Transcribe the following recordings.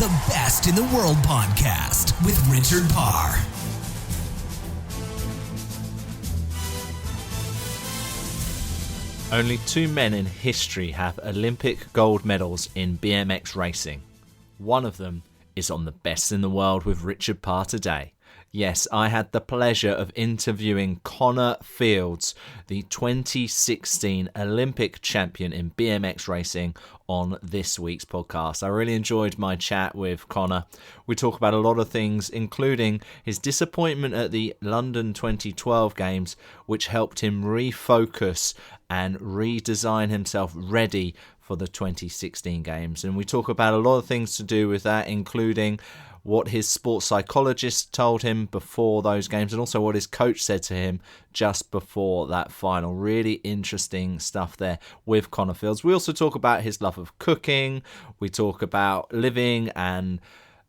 The Best in the World podcast with Richard Parr. Only two men in history have Olympic gold medals in BMX racing. One of them is on The Best in the World with Richard Parr today. Yes, I had the pleasure of interviewing Connor Fields, the 2016 Olympic champion in BMX racing, on this week's podcast. I really enjoyed my chat with Connor. We talk about a lot of things, including his disappointment at the London 2012 Games, which helped him refocus and redesign himself ready for the 2016 Games. And we talk about a lot of things to do with that, including what his sports psychologist told him before those games, and also what his coach said to him just before that final. Really interesting stuff there with Connor Fields. We also talk about his love of cooking. We talk about living and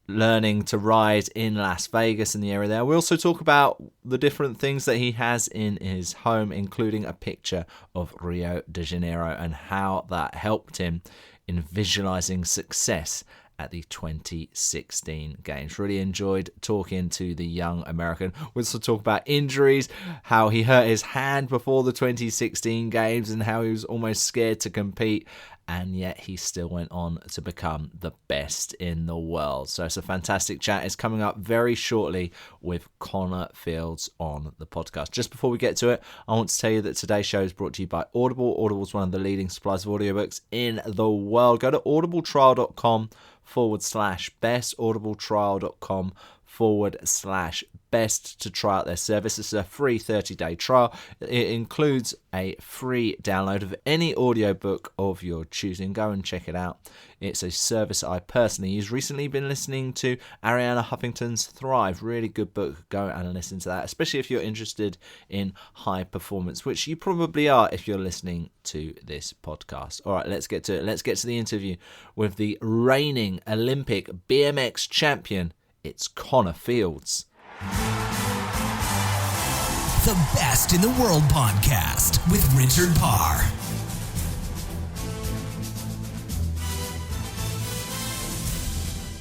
learning to ride in Las Vegas, in the area there. We also talk about the different things that he has in his home, including a picture of Rio de Janeiro and how that helped him in visualizing success at the 2016 Games. Really enjoyed talking to the young American. We also talk about injuries, how he hurt his hand before the 2016 Games and how he was almost scared to compete, and yet he still went on to become the best in the world. So it's a fantastic chat. It's coming up very shortly with Connor Fields on the podcast. Just before we get to it, I want to tell you that today's show is brought to you by Audible. Audible is one of the leading suppliers of audiobooks in the world. Go to audibletrial.com/best, audibletrial.com/best to try out their service. It's a free 30-day trial. It includes a free download of any audiobook of your choosing. Go and check it out. It's a service I personally use. Recently been listening to Arianna Huffington's Thrive. Really good book. Go and listen to that, especially if you're interested in high performance, which you probably are if you're listening to this podcast. All right, let's get to it. Let's get to the interview with the reigning Olympic BMX champion. It's Connor Fields. The Best in the World podcast with Richard Parr.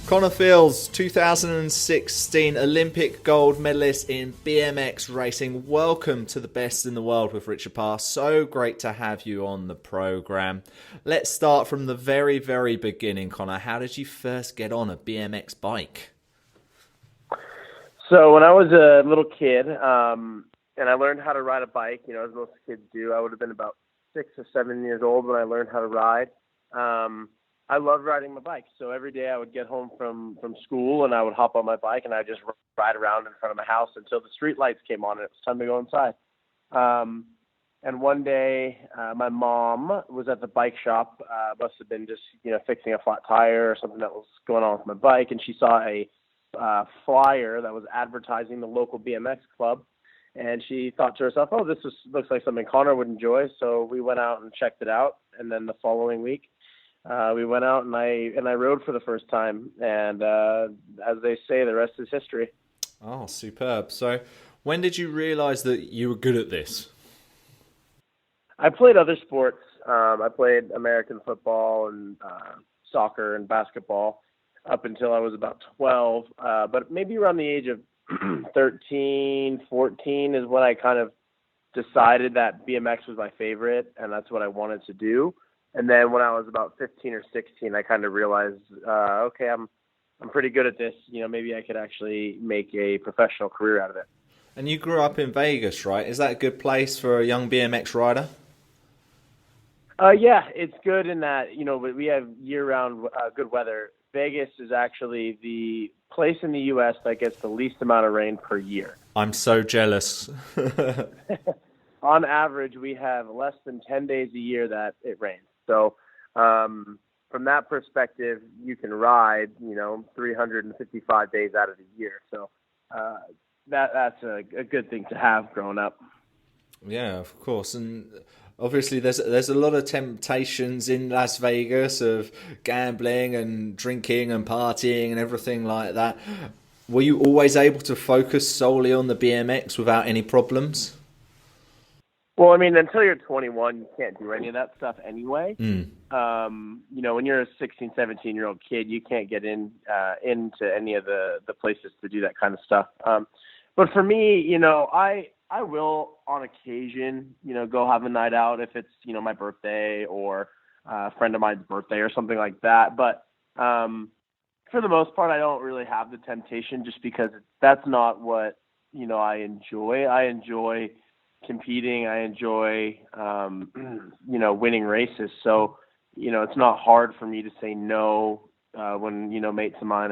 Connor Fields, 2016 Olympic gold medalist in BMX racing. Welcome to The Best in the World with Richard Parr. So great to have you on the program. Let's start from the very, very beginning, Connor. How did you first get on a BMX bike? So when I was a little kid, and I learned how to ride a bike, as most kids do, I would have been about 6 or 7 years old when I learned how to ride. I loved riding my bike. So every day I would get home from school and I would hop on my bike and I'd just ride around in front of my house until the street lights came on and it was time to go inside. And one day my mom was at the bike shop, must have been just, fixing a flat tire or something that was going on with my bike. And she saw a flyer that was advertising the local BMX club. And she thought to herself, oh, looks like something Connor would enjoy. So we went out and checked it out. And then the following week, we went out and I rode for the first time. And as they say, the rest is history. Oh, superb. So when did you realize that you were good at this? I played other sports. I played American football and soccer and basketball up until I was about 12. But maybe around the age of 13, 14 is when I kind of decided that BMX was my favorite and that's what I wanted to do. And then when I was about 15 or 16, I kind of realized, okay, I'm pretty good at this. Maybe I could actually make a professional career out of it. And you grew up in Vegas, right? Is that a good place for a young BMX rider? Yeah, it's good in that, we have year-round good weather. Vegas is actually the place in the U.S. that gets the least amount of rain per year. I'm so jealous. On average, we have less than 10 days a year that it rains. So from that perspective, you can ride, 355 days out of the year. So that's a good thing to have growing up. Yeah, of course. And obviously there's a lot of temptations in Las Vegas of gambling and drinking and partying and everything like that. Were you always able to focus solely on the BMX without any problems? Well, I mean, until you're 21, you can't do any of that stuff anyway. Mm. You know, when you're a 16, 17-year-old kid, you can't get into any of the places to do that kind of stuff. But for me, you know, I will on occasion, you know, go have a night out if it's, you know, my birthday or a friend of mine's birthday or something like that. But for the most part, I don't really have the temptation just because that's not what, you know, I enjoy. I enjoy competing. I enjoy, you know, winning races. So, you know, it's not hard for me to say no when, you know, mates of mine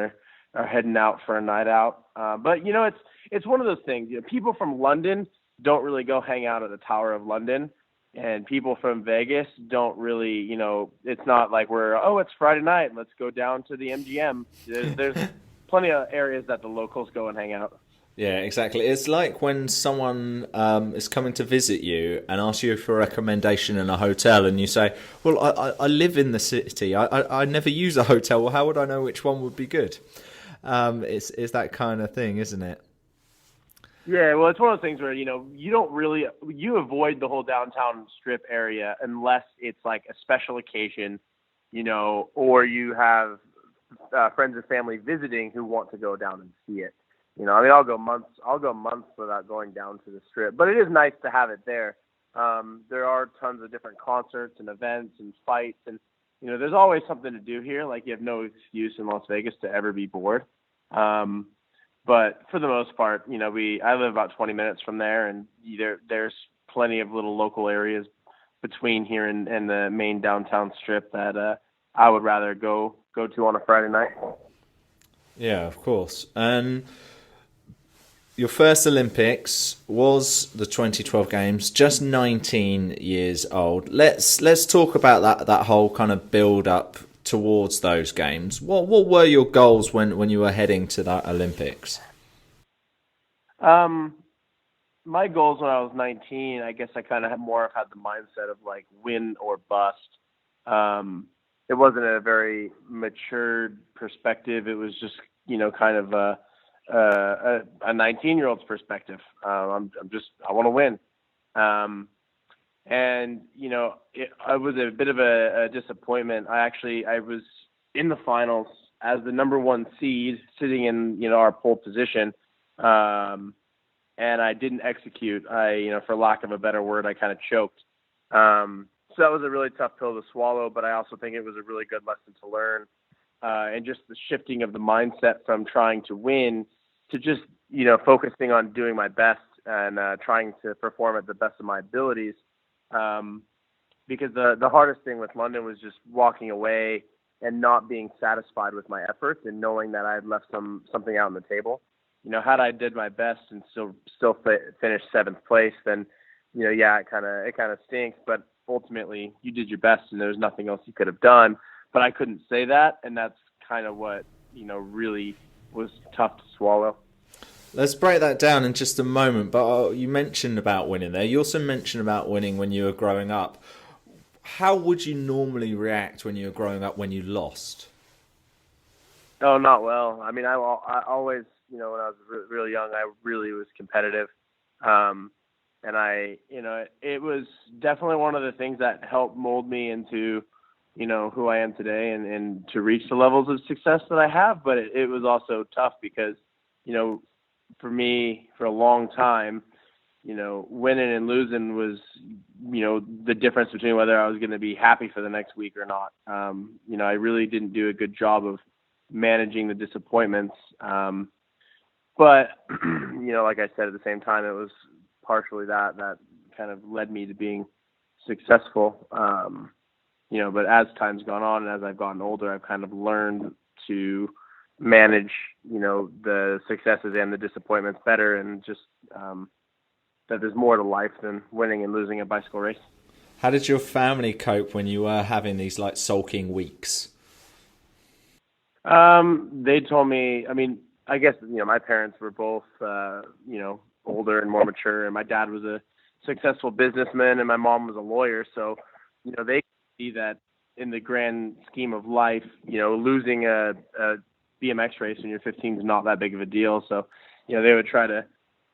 are heading out for a night out. But, you know, it's one of those things. You know, people from London don't really go hang out at the Tower of London. And people from Vegas don't really, you know, it's not like it's Friday night, let's go down to the MGM. There's plenty of areas that the locals go and hang out. Yeah, exactly. It's like when someone is coming to visit you and asks you for a recommendation in a hotel, and you say, "Well, I live in the city. I never use a hotel. Well, how would I know which one would be good?" It's that kind of thing, isn't it? Yeah, well, it's one of those things where, you know, you avoid the whole downtown strip area unless it's like a special occasion, you know, or you have friends and family visiting who want to go down and see it. You know, I mean, I'll go months without going down to the strip, but it is nice to have it there. There are tons of different concerts and events and fights, and, you know, there's always something to do here. Like, you have no excuse in Las Vegas to ever be bored. But for the most part, you know, I live about 20 minutes from there, and there's plenty of little local areas between here and the main downtown strip that I would rather go to on a Friday night. Yeah, of course. And your first Olympics was the 2012 Games, just 19 years old. Let's talk about that whole kind of build up towards those games. What were your goals when you were heading to that Olympics? My goals when I was 19, I guess I kind of had the mindset of like win or bust. It wasn't a very matured perspective. It was just, you know, kind of a 19-year-old's perspective. I want to win. And, you know, I was a bit of a disappointment. I was in the finals as the number one seed sitting in, you know, our pole position. And I didn't execute. You know, for lack of a better word, I kind of choked. So that was a really tough pill to swallow, but I also think it was a really good lesson to learn. And just the shifting of the mindset from trying to win to just, you know, focusing on doing my best and trying to perform at the best of my abilities. Because the hardest thing with London was just walking away and not being satisfied with my efforts and knowing that I had left something out on the table. You know, had I did my best and still finished 7th place, then, you know, yeah, it kind of stinks. But ultimately, you did your best, and there's nothing else you could have done. But I couldn't say that, and that's kind of what, you know, really was tough to swallow. Let's break that down in just a moment, but you mentioned about winning there. You also mentioned about winning when you were growing up. How would you normally react when you were growing up when you lost? Oh, not well. I mean, I always, you know, when I was really young, I really was competitive. And it was definitely one of the things that helped mold me into, you know, who I am today and to reach the levels of success that I have. But it was also tough because, you know, for me, for a long time, you know, winning and losing was, you know, the difference between whether I was going to be happy for the next week or not. You know, I really didn't do a good job of managing the disappointments. But, you know, like I said, at the same time, it was partially that kind of led me to being successful. You know, but as time's gone on and as I've gotten older, I've kind of learned to manage, you know, the successes and the disappointments better, and just that there's more to life than winning and losing a bicycle race. How did your family cope when you were having these like sulking weeks? They told me, I mean, I guess, you know, my parents were both, you know, older and more mature, and my dad was a successful businessman and my mom was a lawyer. So, you know, they could see that in the grand scheme of life, you know, losing a BMX race when you're 15 is not that big of a deal. So, you know, they would try to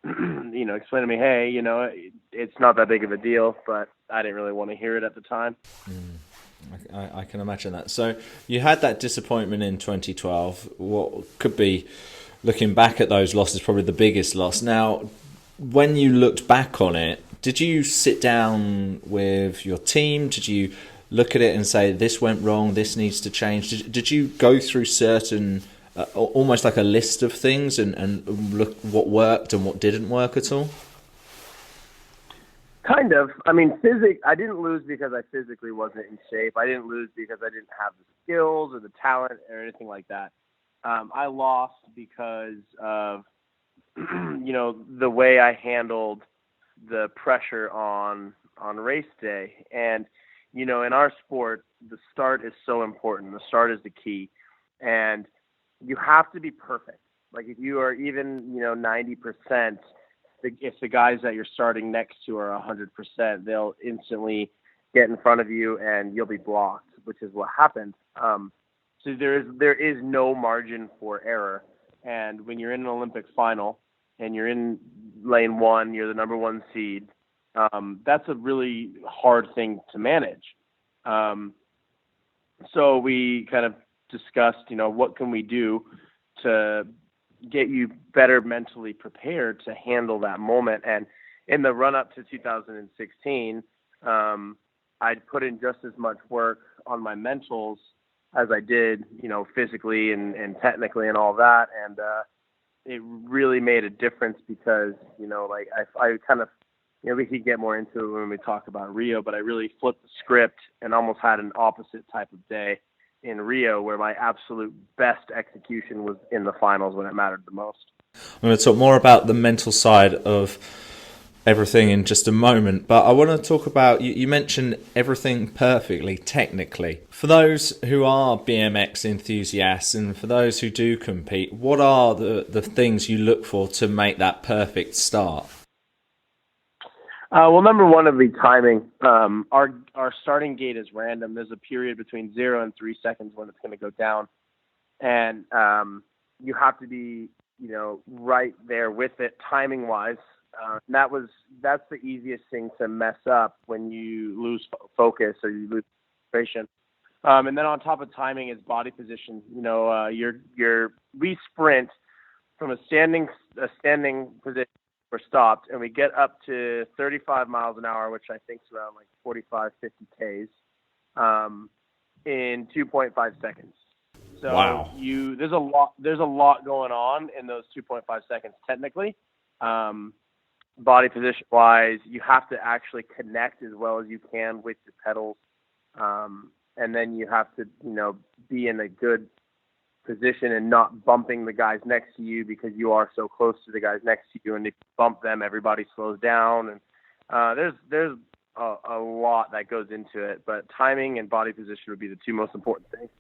explained to me, hey, it's not that big of a deal, but I didn't really want to hear it at the time. I can imagine that. So you had that disappointment in 2012. What could be, looking back at those losses, probably the biggest loss. Now, when you looked back on it, did you sit down with your team? Did you look at it and say, this went wrong, this needs to change? Did you go through certain, almost like a list of things and look what worked and what didn't work at all? Kind of. I mean, I didn't lose because I physically wasn't in shape. I didn't lose because I didn't have the skills or the talent or anything like that. I lost because of, the way I handled the pressure on race day. And, in our sport, the start is so important. The start is the key. And you have to be perfect. Like if you are even, 90%, if the guys that you're starting next to are 100%, they'll instantly get in front of you and you'll be blocked, which is what happened. So there is no margin for error. And when you're in an Olympic final and you're in lane one, you're the number one seed. That's a really hard thing to manage. So we kind of discussed, what can we do to get you better mentally prepared to handle that moment. And in the run up to 2016, I'd put in just as much work on my mentals as I did, physically and technically and all that. And it really made a difference because, I kind of, we could get more into it when we talk about Rio, but I really flipped the script and almost had an opposite type of day in Rio where my absolute best execution was in the finals when it mattered the most. I'm going to talk more about the mental side of everything in just a moment, but I want to talk about, you mentioned everything perfectly technically. For those who are BMX enthusiasts and for those who do compete, what are the things you look for to make that perfect start? Well, number one would be timing. Our starting gate is random. There's a period between 0 and 3 seconds when it's going to go down. And you have to be, right there with it timing-wise. That's the easiest thing to mess up when you lose focus or you lose concentration. And then on top of timing is body position. We sprint from a standing position. We're stopped, and we get up to 35 miles an hour, which I think is around like 45, 50 Ks, in 2.5 seconds. So wow. There's a lot going on in those 2.5 seconds technically. Body position wise, you have to actually connect as well as you can with your pedals. And then you have to, be in a good position and not bumping the guys next to you because you are so close to the guys next to you, and if you bump them, everybody slows down. And there's a lot that goes into it, but timing and body position would be the two most important things.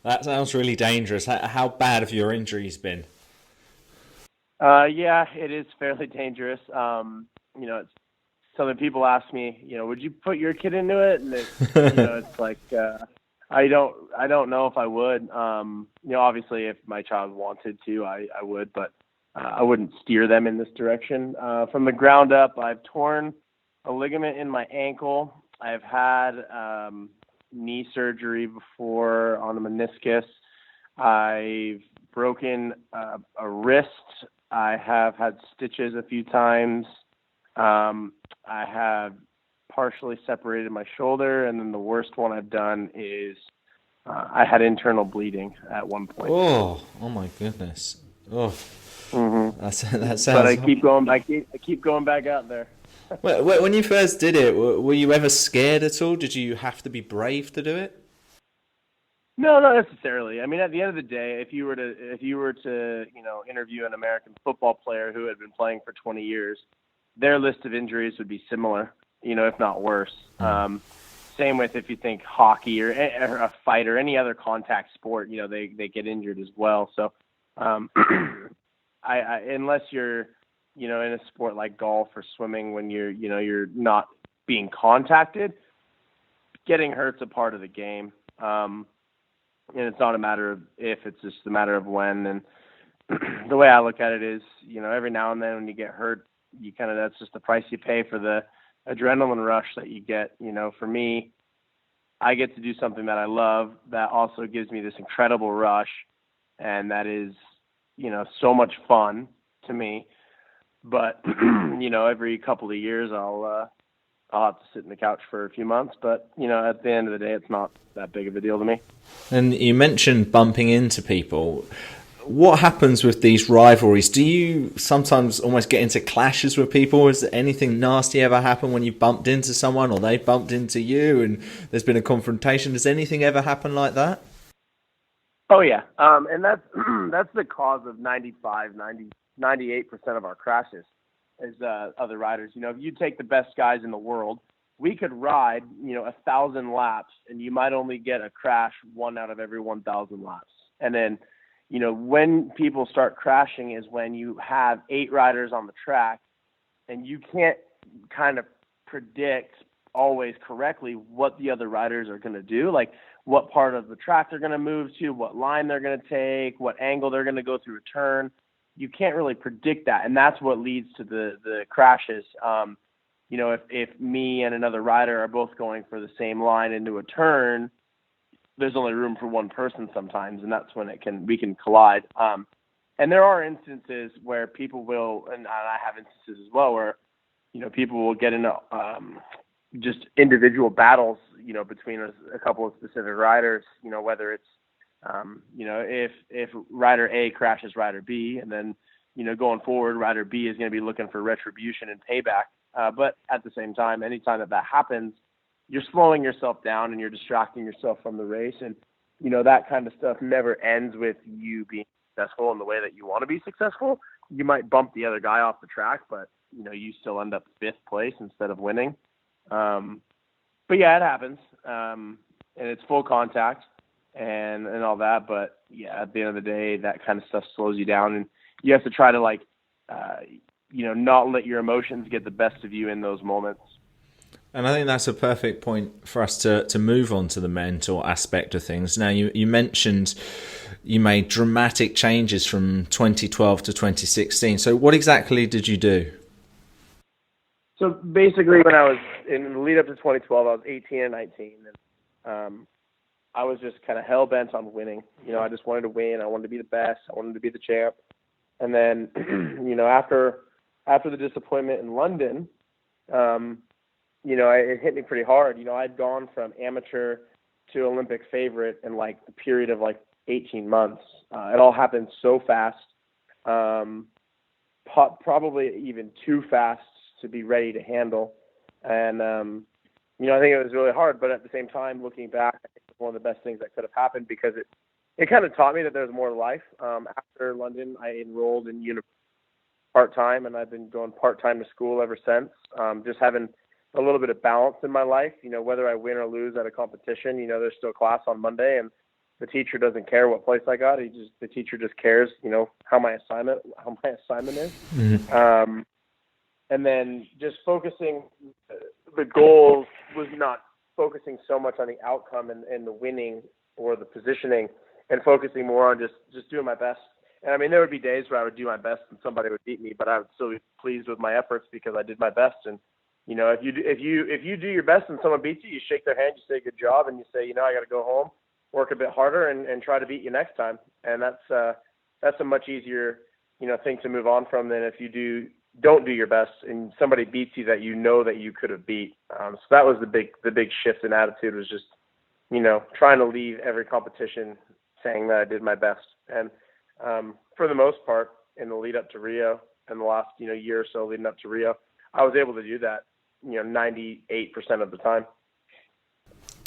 That sounds really dangerous. How bad have your injuries been? Yeah, it is fairly dangerous. It's something people ask me, would you put your kid into it? And it's like, I don't know if I would. Obviously, if my child wanted to, I would, but I wouldn't steer them in this direction. From the ground up, I've torn a ligament in my ankle. I've had knee surgery before on a meniscus. I've broken a wrist. I have had stitches a few times. I have partially separated my shoulder, and then the worst one I've done is I had internal bleeding at one point. Oh my goodness! Oh, mm-hmm. that sounds. But I keep going. I keep going back out there. When you first did it, were you ever scared at all? Did you have to be brave to do it? No, not necessarily. I mean, at the end of the day, if you were to interview an American football player who had been playing for 20 years, their list of injuries would be similar, if not worse. Same with if you think hockey or a fight or any other contact sport, they get injured as well. So, unless you're, in a sport like golf or swimming, when you're not being contacted, getting hurt's a part of the game. And it's not a matter of if, it's just a matter of when. And, the way I look at it is, every now and then when you get hurt, that's just the price you pay for the adrenaline rush that you get. For me, I get to do something that I love that also gives me this incredible rush, and that is, so much fun to me. But every couple of years I'll have to sit in the couch for a few months. But at the end of the day, it's not that big of a deal to me. And you mentioned bumping into people. What happens with these rivalries? Do you sometimes almost get into clashes with people? Has anything nasty ever happened when you bumped into someone, or they bumped into you and there's been a confrontation? Does anything ever happen like that? Oh yeah. And that's that's the cause of 98% of our crashes is other riders. If you take the best guys in the world, we could ride 1,000 laps and you might only get a crash 1 out of every 1,000 laps. And then when people start crashing is when you have 8 riders on the track and you can't kind of predict always correctly what the other riders are going to do, like what part of the track they're going to move to, what line they're going to take, what angle they're going to go through a turn. You can't really predict that, and that's what leads to the crashes. If me and another rider are both going for the same line into a turn, there's only room for one person sometimes, and that's when we can collide. And there are instances where people will, and I have instances as well, where people will get into just individual battles, between a couple of specific riders. Whether it's if rider A crashes rider B, and then going forward, rider B is going to be looking for retribution and payback. But at the same time, anytime that happens, you're slowing yourself down and you're distracting yourself from the race. And, that kind of stuff never ends with you being successful in the way that you want to be successful. You might bump the other guy off the track, but, you still end up 5th place instead of winning. But yeah, it happens. And it's full contact and all that. But yeah, at the end of the day, that kind of stuff slows you down, and you have to try to not let your emotions get the best of you in those moments. And I think that's a perfect point for us to move on to the mental aspect of things. Now, you mentioned you made dramatic changes from 2012 to 2016. So what exactly did you do? So basically, when I was in the lead up to 2012, I was 18 and 19, and I was just kind of hell bent on winning. I just wanted to win. I wanted to be the best. I wanted to be the champ. And then, after the disappointment in London, it hit me pretty hard. I'd gone from amateur to Olympic favorite in the period of 18 months. It all happened so fast, probably even too fast to be ready to handle. And, I think it was really hard, but at the same time, looking back, I think it was one of the best things that could have happened, because it kind of taught me that there's more to life. After London, I enrolled in university part-time, and I've been going part-time to school ever since, just having a little bit of balance in my life. Whether I win or lose at a competition, there's still class on Monday, and the teacher doesn't care what place I got. The teacher just cares, how my assignment is. Mm-hmm. And then just focusing, the goal was not focusing so much on the outcome and the winning or the positioning, and focusing more on just doing my best. And I mean, there would be days where I would do my best and somebody would beat me, but I would still be pleased with my efforts because I did my best. And if you do your best and someone beats you, you shake their hand, you say good job, and you say, I got to go home, work a bit harder, and try to beat you next time. And that's a much easier thing to move on from than if you don't do your best and somebody beats you that that you could have beat. So that was the big shift in attitude, was just trying to leave every competition saying that I did my best. And for the most part, in the lead up to Rio, and the last year or so leading up to Rio, I was able to do that 98% of the time.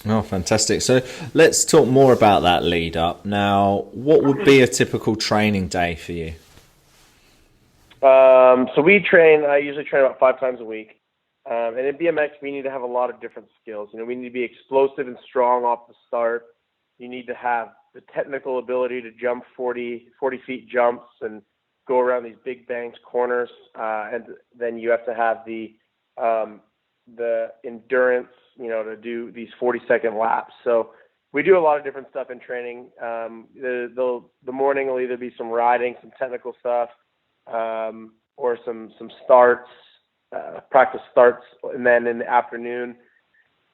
Oh, fantastic. So let's talk more about that lead up. Now, what would be a typical training day for you? So I usually train about 5 times a week. And in BMX, we need to have a lot of different skills. We need to be explosive and strong off the start. You need to have the technical ability to jump 40 feet jumps and go around these big banked corners. And then you have to have the endurance, to do these 40-second laps. So we do a lot of different stuff in training. The morning will either be some riding, some technical stuff, or some starts, practice starts, and then in the afternoon,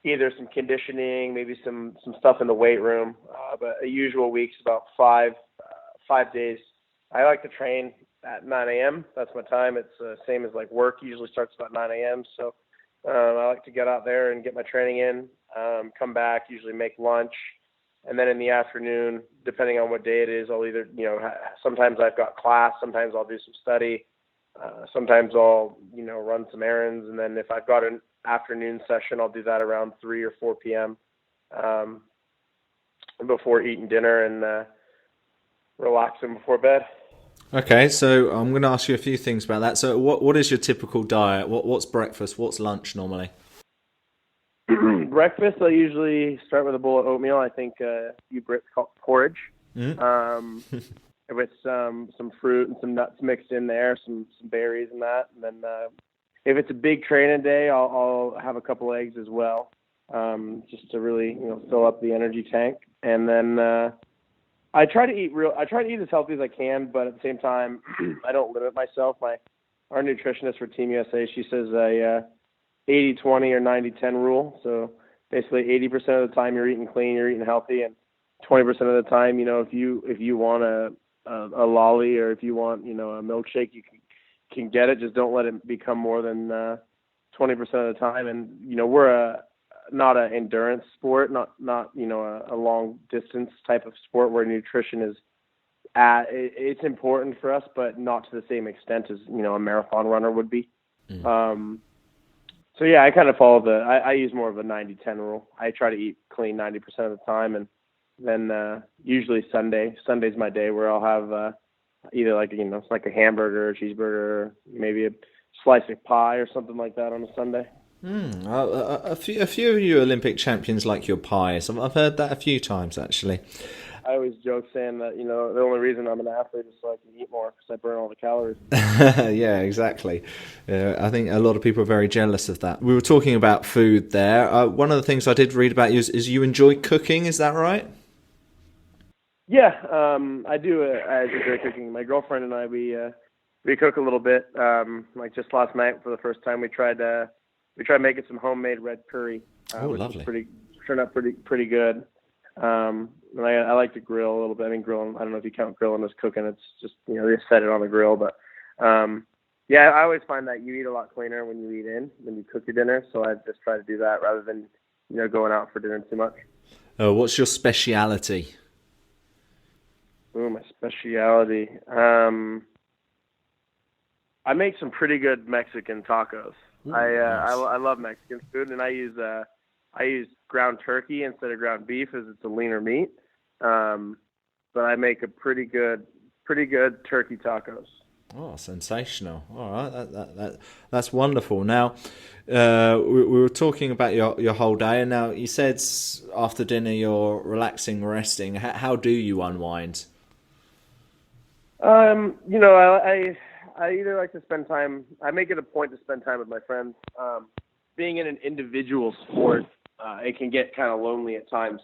either some conditioning, maybe some stuff in the weight room. But a usual week's about 5 days. I like to train at 9 a.m. That's my time. It's the same as like work. Usually starts about 9 a.m. So I like to get out there and get my training in, come back, usually make lunch. And then in the afternoon, depending on what day it is, I'll either, sometimes I've got class, sometimes I'll do some study, sometimes I'll, run some errands. And then if I've got an afternoon session, I'll do that around 3 or 4 p.m. Before eating dinner and relaxing before bed. Okay, so I'm going to ask you a few things about that. So what is your typical diet? What's breakfast? What's lunch normally? Breakfast, I usually start with a bowl of oatmeal. I think you Brits call it porridge. With some fruit and some nuts mixed in there, some berries and that. And then if it's a big training day, I'll have a couple eggs as well, just to really fill up the energy tank. And then I try to eat as healthy as I can, but at the same time, I don't limit myself. Our nutritionist for Team USA, she says a 80-20 or 90-10 rule. So basically 80% of the time you're eating clean, you're eating healthy, and 20% of the time, if you want a lolly or if you want, a milkshake, you can get it. Just don't let it become more than 20% of the time. And, we're not an endurance sport, not a long distance type of sport where nutrition is it's important for us, but not to the same extent as, a marathon runner would be. So yeah, I kind of follow I use more of a 90-10 rule. I try to eat clean 90% of the time. And then usually Sunday's my day where I'll have either like a hamburger, a cheeseburger, maybe a slice of pie or something like that on a Sunday. A few of you Olympic champions like your pies. I've heard that a few times actually. I always joke saying that the only reason I'm an athlete is so I can eat more because I burn all the calories. Yeah, exactly. I think a lot of people are very jealous of that. We were talking about food there. One of the things I did read about you is you enjoy cooking. Is that right? Yeah, I do. I enjoy cooking. My girlfriend and I, we cook a little bit. Like just last night, for the first time, we tried making some homemade red curry. Lovely. Turned out pretty good. And I like to grill a little bit. I mean, grilling. I don't know if you count grilling as cooking. It's just they set it on the grill. But yeah, I always find that you eat a lot cleaner when you cook your dinner. So I just try to do that rather than going out for dinner too much. Oh, what's your speciality? Ooh, my speciality. I make some pretty good Mexican tacos. Nice. I love Mexican food, and I use ground turkey instead of ground beef, as it's a leaner meat. But I make a pretty good turkey tacos. Oh, sensational! All right, that's wonderful. Now, we were talking about your whole day, and now you said after dinner you're relaxing, resting. How do you unwind? I either like to spend time. I make it a point to spend time with my friends. Being in an individual sport, it can get kind of lonely at times.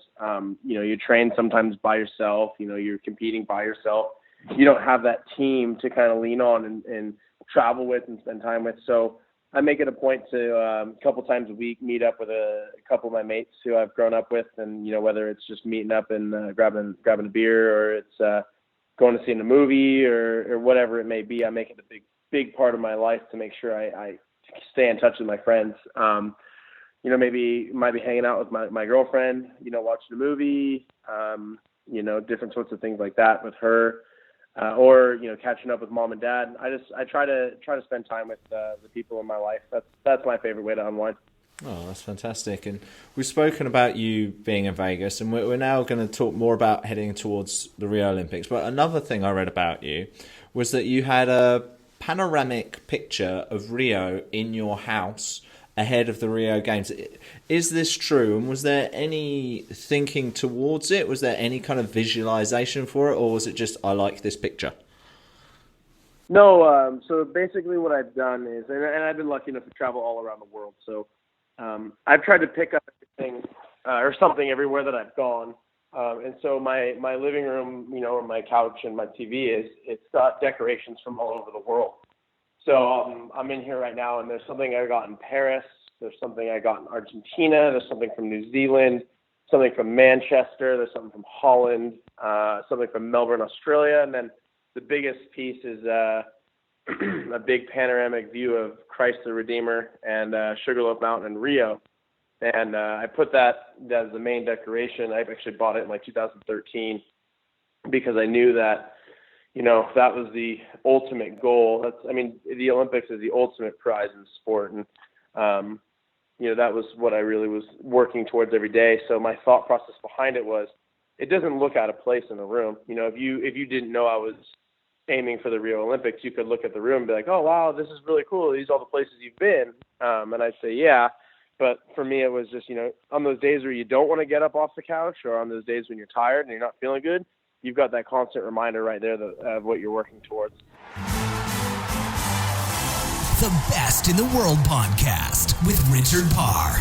You train sometimes by yourself. You're competing by yourself. You don't have that team to kind of lean on and travel with and spend time with. So I make it a point to a couple times a week meet up with a couple of my mates who I've grown up with, and whether it's just meeting up and grabbing a beer, or it's going to see a movie or whatever it may be. I make it a big part of my life to make sure I stay in touch with my friends. Maybe might be hanging out with my girlfriend, watching a movie, different sorts of things like that with her, or catching up with mom and dad. I try to spend time with the people in my life. That's my favorite way to unwind. Oh, that's fantastic. And we've spoken about you being in Vegas, and we're now going to talk more about heading towards the Rio Olympics. But another thing I read about you was that you had a panoramic picture of Rio in your house ahead of the Rio Games. Is this true? And was there any thinking towards it? Was there any kind of visualization for it? Or was it just, I like this picture? No. So basically what I've done is, and I've been lucky enough to travel all around the world. So I've tried to pick up everything or something everywhere that I've gone. And so my living room, or my couch and my TV it's got decorations from all over the world. So I'm in here right now, and there's something I got in Paris. There's something I got in Argentina. There's something from New Zealand, something from Manchester. There's something from Holland, something from Melbourne, Australia. And then the biggest piece is a big panoramic view of Christ the Redeemer and Sugarloaf Mountain in Rio. And I put that as the main decoration. I actually bought it in like 2013 because I knew that, that was the ultimate goal. The Olympics is the ultimate prize in sport. And, that was what I really was working towards every day. So my thought process behind it was, it doesn't look out of place in the room. If you didn't know I was aiming for the Rio Olympics, you could look at the room and be like, oh, wow, this is really cool. These are all the places you've been. And I'd say, yeah. But for me, it was just, on those days where you don't want to get up off the couch, or on those days when you're tired and you're not feeling good, you've got that constant reminder right there of what you're working towards. The Best in the World podcast with Richard Parr.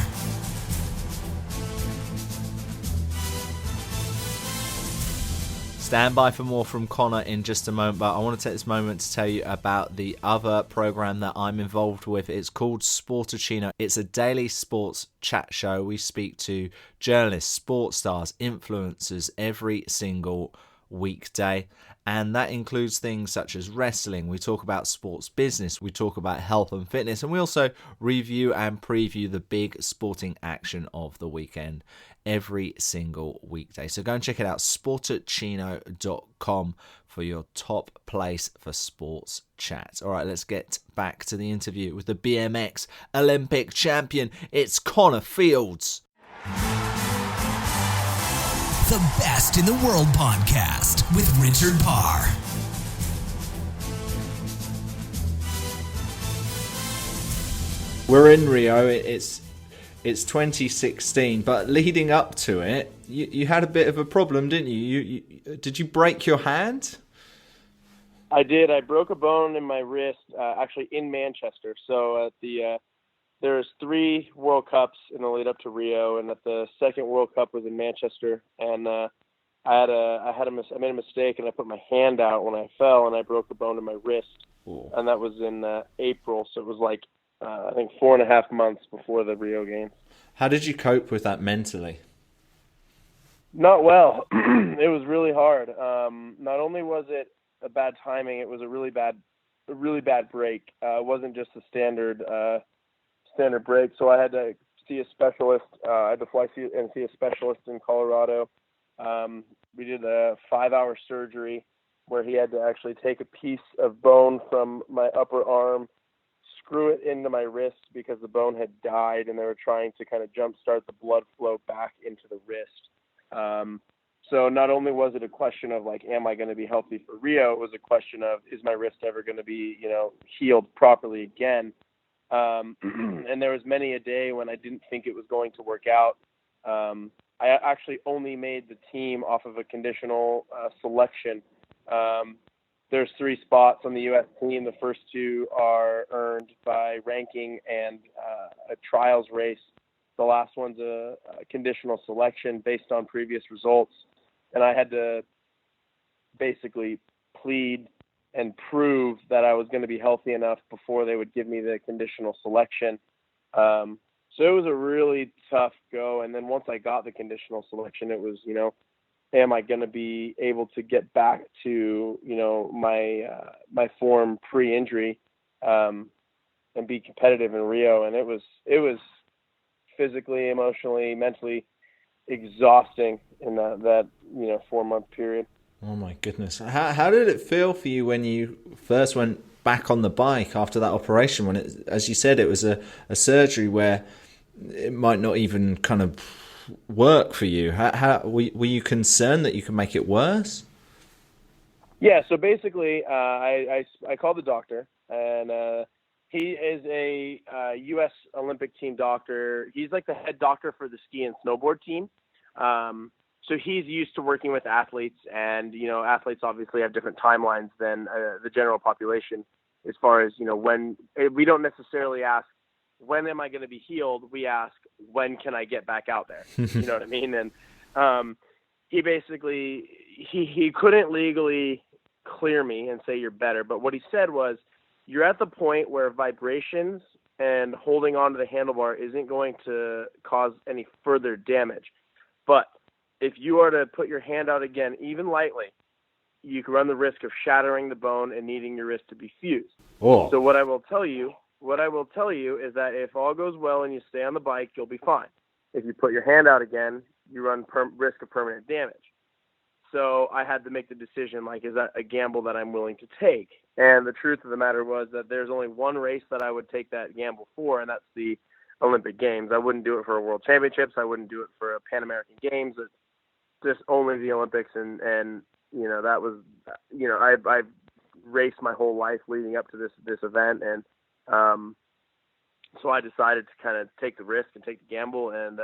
Stand by for more from Connor in just a moment, but I want to take this moment to tell you about the other program that I'm involved with. It's called Sportacino. It's a daily sports chat show. We speak to journalists, sports stars, influencers every single weekday, and that includes things such as wrestling. We talk about sports business, we talk about health and fitness, and we also review and preview the big sporting action of the weekend every single weekday. So go and check it out, sportacino.com, for your top place for sports chat. All right, let's get back to the interview with the BMX Olympic champion. It's Connor Fields. The Best in the World podcast with Richard Parr. We're in Rio. It's 2016, but leading up to it, you had a bit of a problem, didn't you? Did you break your hand? I did. I broke a bone in my wrist, actually in Manchester. So at there's 3 World Cups in the lead up to Rio, and at the second World Cup was in Manchester. And I made a mistake, and I put my hand out when I fell, and I broke a bone in my wrist. Ooh. And that was in April, so it was like I think 4.5 months before the Rio Games. How did you cope with that mentally? Not well. It was really hard. Not only was it a bad timing, it was a really bad break. It wasn't just a standard break, so I had to see a specialist. I had to fly and see a specialist in Colorado. We did a 5-hour surgery where he had to actually take a piece of bone from my upper arm, screw it into my wrist because the bone had died, and they were trying to kind of jumpstart the blood flow back into the wrist. So not only was it a question of like, am I going to be healthy for Rio? It was a question of, is my wrist ever going to be, healed properly again? And there was many a day when I didn't think it was going to work out. I actually only made the team off of a conditional selection. There's 3 spots on the U.S. team. The first 2 are earned by ranking and a trials race. The last one's a conditional selection based on previous results. And I had to basically plead and prove that I was going to be healthy enough before they would give me the conditional selection. So it was a really tough go. And then once I got the conditional selection, it was, am I going to be able to get back to, my form pre-injury, and be competitive in Rio? And it was physically, emotionally, mentally exhausting in that 4-month period. Oh my goodness. How did it feel for you when you first went back on the bike after that operation, when it, as you said, it was a surgery where it might not even kind of work for you? How were you concerned that you could make it worse? Yeah, so basically I called the doctor, and he is a U.S. Olympic team doctor. He's like the head doctor for the ski and snowboard team. So he's used to working with athletes, and, athletes obviously have different timelines than the general population as far as, when we don't necessarily ask when am I going to be healed? We ask, when can I get back out there? You know what I mean? And he basically, he couldn't legally clear me and say you're better. But what he said was, you're at the point where vibrations and holding on to the handlebar isn't going to cause any further damage. But if you are to put your hand out again, even lightly, you can run the risk of shattering the bone and needing your wrist to be fused. Oh. So what I will tell you is that if all goes well and you stay on the bike, you'll be fine. If you put your hand out again, you run risk of permanent damage. So I had to make the decision, like, is that a gamble that I'm willing to take? And the truth of the matter was that there's only one race that I would take that gamble for, and that's the Olympic Games. I wouldn't do it for a World Championships. I wouldn't do it for a Pan American Games. It's just only the Olympics. And you know, that was, you know, I've raced my whole life leading up to this event. And so I decided to kind of take the risk and take the gamble. And,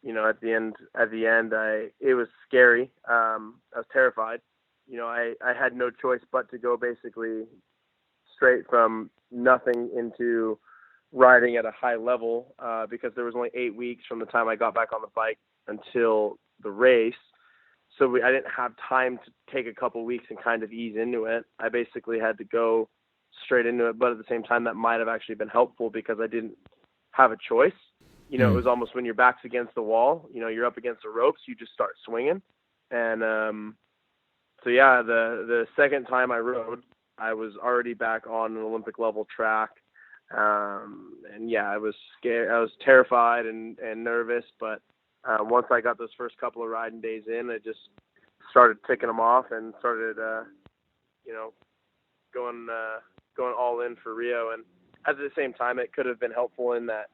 you know, at the end, it was scary. I was terrified. You know, I had no choice but to go basically straight from nothing into riding at a high level, because there was only 8 weeks from the time I got back on the bike until the race. So I didn't have time to take a couple weeks and kind of ease into it. I basically had to go straight into it. But at the same time, that might have actually been helpful because I didn't have a choice. You know, it was almost when your back's against the wall, you know, you're up against the ropes, you just start swinging. And so, yeah, the second time I rode, I was already back on an Olympic level track. And yeah, I was scared. I was terrified and nervous. But once I got those first couple of riding days in, I just started ticking them off and started, you know, going all in for Rio. And at the same time, it could have been helpful in that,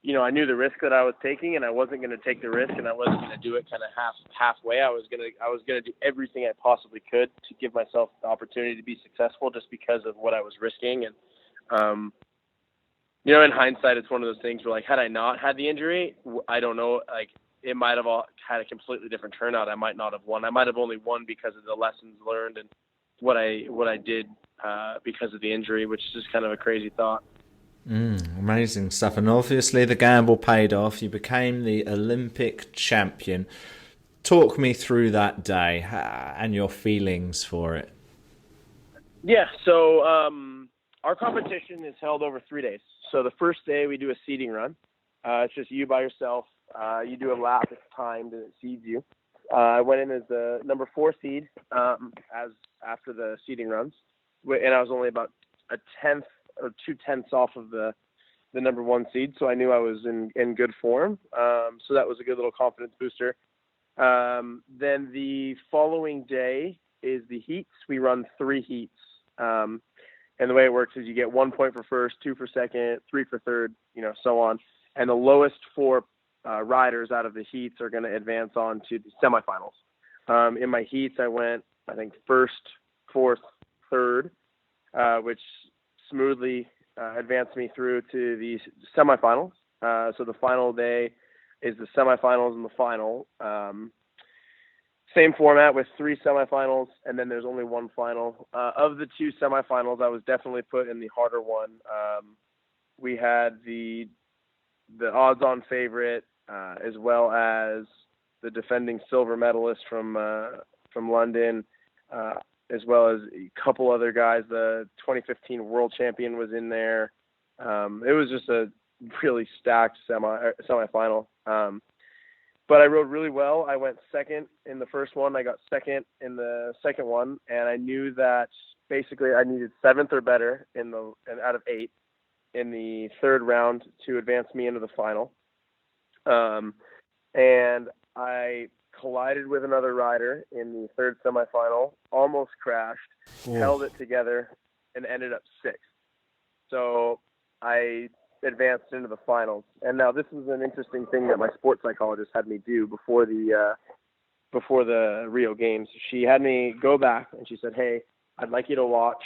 you know, I knew the risk that I was taking, and I wasn't going to take the risk, and I wasn't going to do it kind of halfway. I was going to do everything I possibly could to give myself the opportunity to be successful, just because of what I was risking. And you know, in hindsight, it's one of those things where, like, had I not had the injury, I don't know, like, it might have all had a completely different turnout. I might not have won. I might have only won because of the lessons learned and what I did because of the injury, which is just kind of a crazy thought. Amazing stuff. And obviously the gamble paid off. You became the Olympic champion. Talk me through that day and your feelings for it. Yeah, so our competition is held over 3 days. So the first day we do a seeding run. It's just you by yourself. You do a lap, it's timed, and it seeds you. I went in as the number 4 seed as after the seeding runs, and I was only about a tenth or 0.2 off of the number 1 seed, so I knew I was in good form. So that was a good little confidence booster. Then the following day is the heats. We run 3 heats. And the way it works is you get 1 point for first, 2 for second, 3 for third, you know, so on. And the lowest 4 riders out of the heats are going to advance on to the semifinals. In my heats, I went, I think, first, fourth, third, which smoothly advanced me through to the semifinals. So the final day is the semifinals and the final. Same format with 3 semifinals, and then there's only 1 final. Of the 2 semifinals, I was definitely put in the harder one. We had the odds-on favorite, as well as the defending silver medalist from London, as well as a couple other guys. The 2015 world champion was in there. It was just a really stacked semifinal. But I rode really well. I went second in the first one. I got second in the second one, and I knew that basically I needed 7th or better out of 8 in the third round to advance me into the final. And I collided with another rider in the third semifinal, almost crashed, held it together, and ended up 6th. So I advanced into the finals. And now this is an interesting thing that my sports psychologist had me do before the Rio Games. She had me go back and she said, "Hey, I'd like you to watch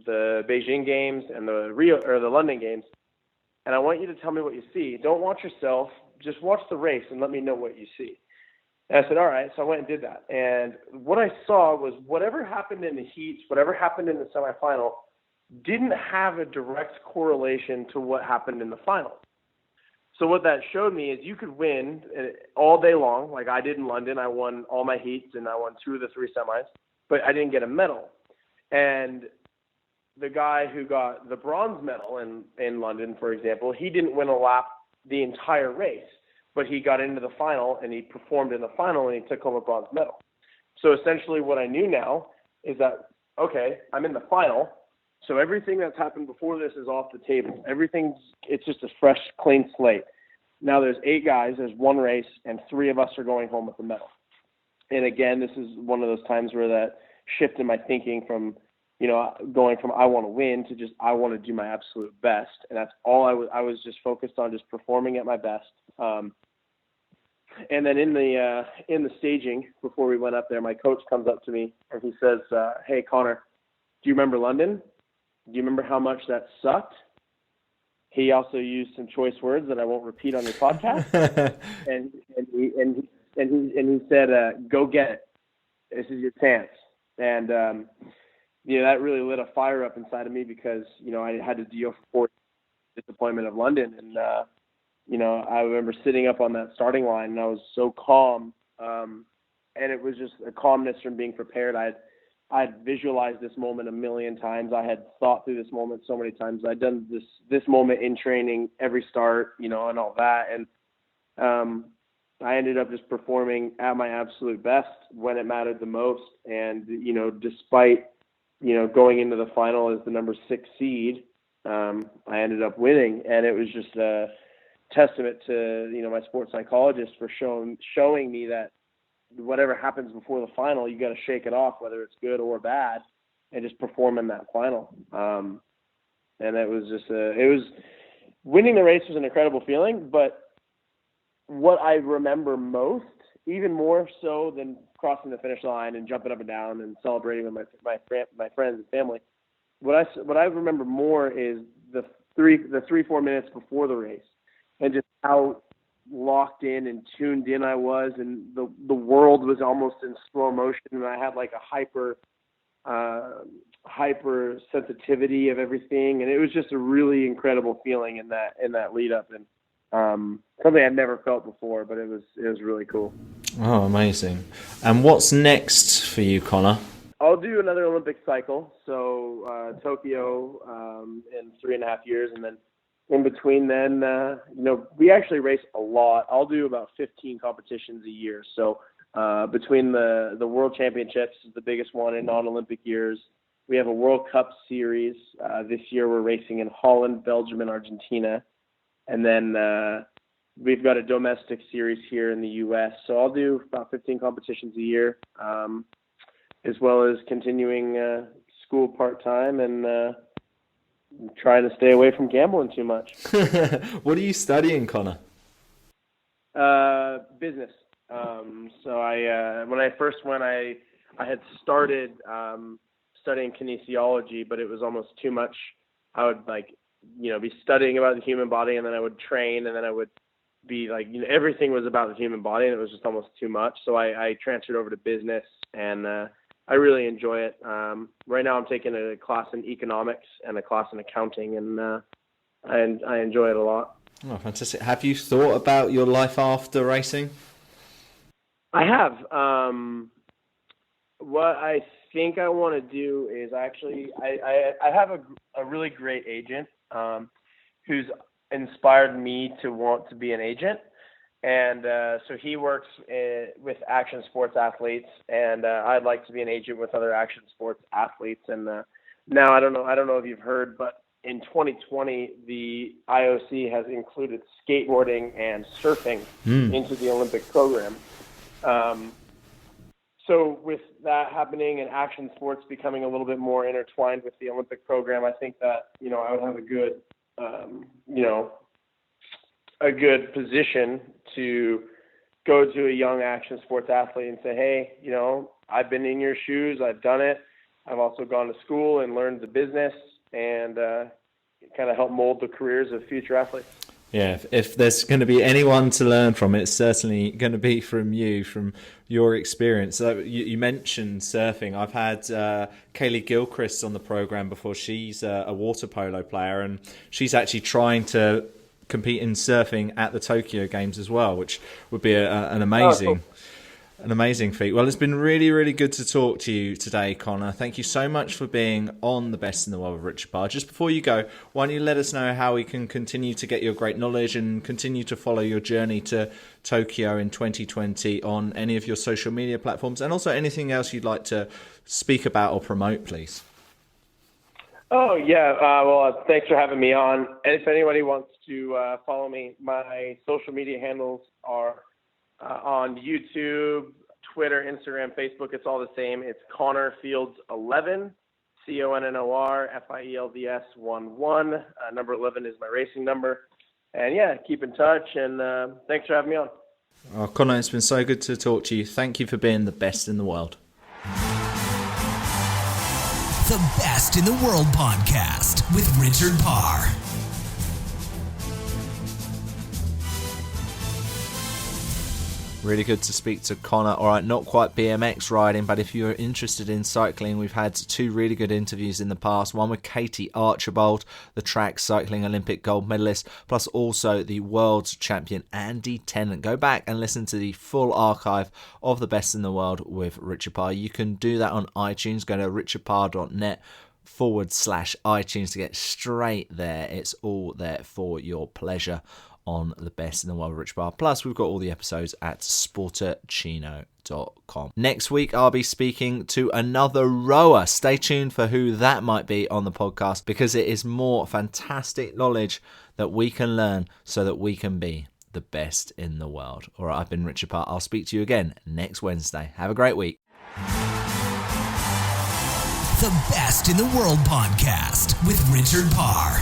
the Beijing Games and the London Games, and I want you to tell me what you see. Don't watch yourself, just watch the race and let me know what you see." And I said, all right. So I went and did that. And what I saw was whatever happened in the heats, whatever happened in the semifinal, didn't have a direct correlation to what happened in the final. So what that showed me is you could win all day long, like I did in London. I won all my heats and I won 2 of the 3 semis, but I didn't get a medal. And the guy who got the bronze medal in London, for example, he didn't win a lap the entire race, but he got into the final and he performed in the final and he took home a bronze medal. So essentially what I knew now is that, okay, I'm in the final, so everything that's happened before this is off the table. It's just a fresh, clean slate. Now there's 8 guys, there's 1 race, and 3 of us are going home with the medal. And again, this is one of those times where that shift in my thinking from, going from I want to win to just I want to do my absolute best. And that's all I was just focused on, just performing at my best. And then in the staging, before we went up there, my coach comes up to me and he says, hey, Connor, do you remember London? Do you remember how much that sucked? He also used some choice words that I won't repeat on your podcast. and he said, go get it. This is your chance. And, that really lit a fire up inside of me because, I had to deal with the disappointment of London. And, I remember sitting up on that starting line and I was so calm. And it was just a calmness from being prepared. I'd visualized this moment a million times. I had thought through this moment so many times. I'd done this moment in training every start, and all that. And I ended up just performing at my absolute best when it mattered the most. And, despite, going into the final as the number 6 seed, I ended up winning. And it was just a testament to, my sports psychologist for showing me that whatever happens before the final, you got to shake it off, whether it's good or bad, and just perform in that final. And it was just winning the race was an incredible feeling. But what I remember most, even more so than crossing the finish line and jumping up and down and celebrating with my friends and family, what I remember more is the 3-4 minutes before the race, and just how locked in and tuned in I was, and the world was almost in slow motion, and I had like a hyper sensitivity of everything, and it was just a really incredible feeling in that lead up, and something I'd never felt before, but it was really cool. Oh, amazing. And what's next for you, Connor? I'll do another Olympic cycle, so Tokyo in 3.5 years, and then in between then, we actually race a lot. I'll do about 15 competitions a year. So between the World Championships is the biggest one in non-Olympic years. We have a World Cup series. This year we're racing in Holland, Belgium, and Argentina. And then we've got a domestic series here in the U.S. So I'll do about 15 competitions a year, as well as continuing school part-time and trying to stay away from gambling too much. What are you studying, Connor? Business. So when I first went, I had started studying kinesiology, but it was almost too much. I would be studying about the human body, and then I would train, and then I would be everything was about the human body, and it was just almost too much. So I transferred over to business, and I really enjoy it. Right now I'm taking a class in economics and a class in accounting, and I enjoy it a lot. Oh, fantastic. Have you thought about your life after racing? I have. What I think I want to do is actually, I have a really great agent who's inspired me to want to be an agent. And so he works with action sports athletes, and I'd like to be an agent with other action sports athletes. And now I don't know if you've heard, but in 2020, the IOC has included skateboarding and surfing into the Olympic program. So with that happening and action sports becoming a little bit more intertwined with the Olympic program, I think that, I would have a good position to go to a young action sports athlete and say, hey, I've been in your shoes. I've done it. I've also gone to school and learned the business and kind of help mold the careers of future athletes. Yeah, if there's going to be anyone to learn from, it's certainly going to be from you, from your experience. So you mentioned surfing. I've had Kaylee Gilchrist on the program before. She's a water polo player, and she's actually trying to compete in surfing at the Tokyo Games as well, which would be an amazing... An amazing feat. Well, it's been really, really good to talk to you today, Connor. Thank you so much for being on The Best in the World with Richard Parr. Just before you go, why don't you let us know how we can continue to get your great knowledge and continue to follow your journey to Tokyo in 2020 on any of your social media platforms, and also anything else you'd like to speak about or promote, please. Oh, yeah. Well, thanks for having me on. And if anybody wants to follow me, my social media handles are on YouTube, Twitter, Instagram, Facebook. It's all the same. It's Connor Fields 11, CONNOR FIELDS 11. Number 11 is my racing number. And yeah, keep in touch. And thanks for having me on. Oh, Connor, it's been so good to talk to you. Thank you for being the best in the world. The Best in the World podcast with Richard Parr. Really good to speak to Connor. All right, not quite BMX riding, but if you're interested in cycling, we've had two really good interviews in the past. One with Katie Archibald, the track cycling Olympic gold medalist, plus also the world champion Andy Tennant. Go back and listen to the full archive of The Best in the World with Richard Parr. You can do that on iTunes. Go to richardparr.net/iTunes to get straight there. It's all there for your pleasure on The Best in the World with Richard Parr. Plus, we've got all the episodes at sportacino.com. Next week, I'll be speaking to another rower. Stay tuned for who that might be on the podcast, because it is more fantastic knowledge that we can learn so that we can be the best in the world. All right, I've been Richard Parr. I'll speak to you again next Wednesday. Have a great week. The Best in the World podcast with Richard Parr.